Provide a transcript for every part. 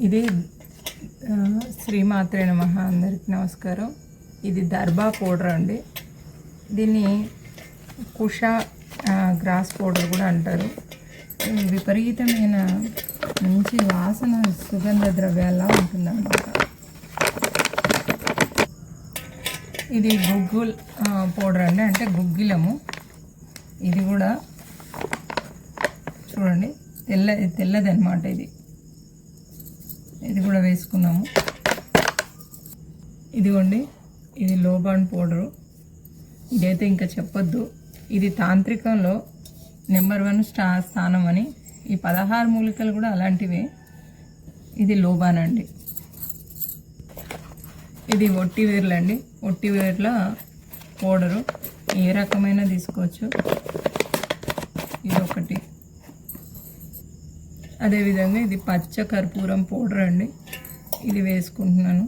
ఇది శ్రీమాత్రే నమః. అందరికి నమస్కారం. ఇది దర్బా పౌడర్ అండి. దీన్ని కుషా గ్రాస్ పౌడర్ కూడా అంటారు. విపరీతమైన మంచి వాసన సుగంధ ద్రవ్యాలా ఉంటుందన్నమాట. ఇది గుగ్గుల్ పౌడర్ అండి, అంటే గుగ్గిలము. ఇది కూడా చూడండి తెల్లది అనమాట. ఇది కూడా వేసుకున్నాము. ఇదిగోండి, ఇది లోబాన్ పౌడరు. ఇదైతే ఇంకా చెప్పొద్దు. ఇది తాంత్రికంలో నెంబర్ 1 స్థానం అని. ఈ 16 మూలికలు కూడా అలాంటివే. ఇది లోబాన్ అండి. ఇది ఒట్టివేర్లు అండి. ఒట్టివేర్ల పౌడరు ఏ రకమైన తీసుకోవచ్చు. ఇది ఒకటి. అదేవిధంగా ఇది పచ్చ కర్పూరం పౌడర్ అండి. ఇది వేసుకుంటున్నాను.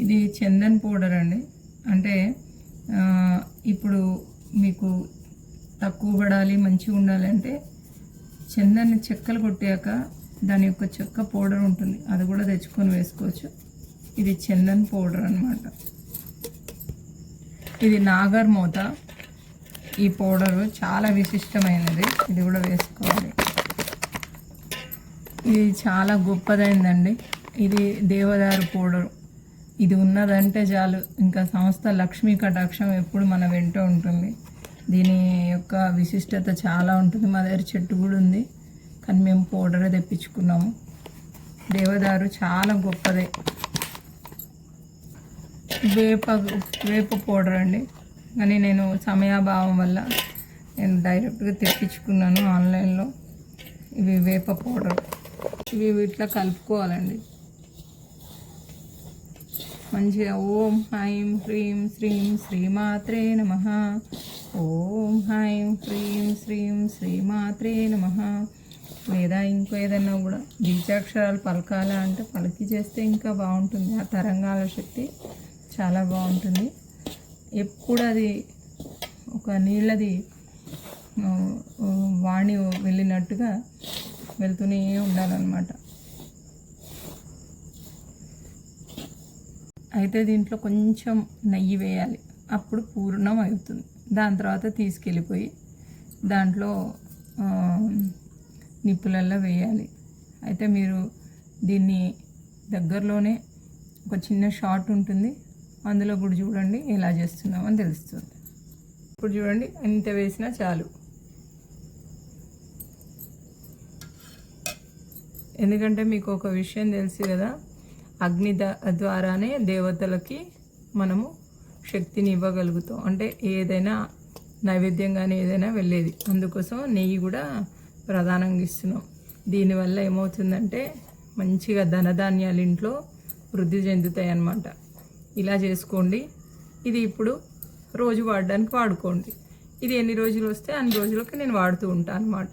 ఇది చందన్ పౌడర్ అండి. అంటే ఇప్పుడు మీకు తక్కువ పడాలి, మంచిగా ఉండాలి అంటే చందన్ చెక్కలు కొట్టాక దాని యొక్క చెక్క పౌడర్ ఉంటుంది, అది కూడా తెచ్చుకొని వేసుకోవచ్చు. ఇది చందన్ పౌడర్ అన్నమాట. ఇది నాగర్ మోత. ఈ పౌడరు చాలా విశిష్టమైనది. ఇది కూడా వేసుకోవాలి. ఇది చాలా గొప్పదైందండి. ఇది దేవదారు పౌడరు. ఇది ఉన్నదంటే చాలు, ఇంకా సంస్థ లక్ష్మీ కటాక్షం ఎప్పుడు మన వెంట ఉంటుంది. దీని యొక్క విశిష్టత చాలా ఉంటుంది. మా దగ్గర చెట్టు కూడా ఉంది, కానీ మేము పౌడరే తెప్పించుకున్నాము. దేవదారు చాలా గొప్పదే. వేప పౌడర్ అండి, కానీ నేను సమయాభావం వల్ల నేను డైరెక్ట్గా తెప్పించుకున్నాను ఆన్లైన్లో. ఇవి వేప పౌడర్. ఇవి ఇట్లా కలుపుకోవాలండి మంచిగా. ఓం హ్రైం హ్రీం శ్రీం శ్రీమాత్రే నమః. ఓం హ్రైం హ్రీం శ్రీం శ్రీమాత్రే నమః. లేదా ఇంకో ఏదన్నా కూడా బీజాక్షరాలు పలకాలా అంటే పలికి చేస్తే ఇంకా బాగుంటుంది. ఆ తరంగాల శక్తి చాలా బాగుంటుంది. ఎప్పుడు అది ఒక నీళ్ళది వాణి వెళ్ళినట్టుగా వెళ్తూనే ఉండాలన్నమాట. అయితే దీంట్లో కొంచెం నెయ్యి వేయాలి, అప్పుడు పూర్ణం అవుతుంది. దాని తర్వాత తీసుకెళ్ళిపోయి దాంట్లో నిప్పులల్లో వేయాలి. అయితే మీరు దీన్ని దగ్గరలోనే ఒక చిన్న షార్ట్ ఉంటుంది, అందులో కూడా చూడండి ఎలా చేస్తున్నామని తెలుస్తుంది. ఇప్పుడు చూడండి, ఇంత వేసినా చాలు. ఎందుకంటే మీకు ఒక విషయం తెలుసు కదా, అగ్ని ద్వారానే దేవతలకి మనము శక్తిని ఇవ్వగలుగుతాం. అంటే ఏదైనా నైవేద్యం కానీ ఏదైనా వెళ్ళేది. అందుకోసం నెయ్యి కూడా ప్రధానంగా ఇస్తున్నాం. దీనివల్ల ఏమవుతుందంటే మంచిగా ధనధాన్యాలు ఇంట్లో వృద్ధి చెందుతాయి అన్నమాట. ఇలా చేసుకోండి. ఇది ఇప్పుడు రోజు వాడడానికి వాడుకోండి. ఇది ఎన్ని రోజులు వస్తే అన్ని రోజులకి నేను వాడుతూ ఉంటాను అన్నమాట.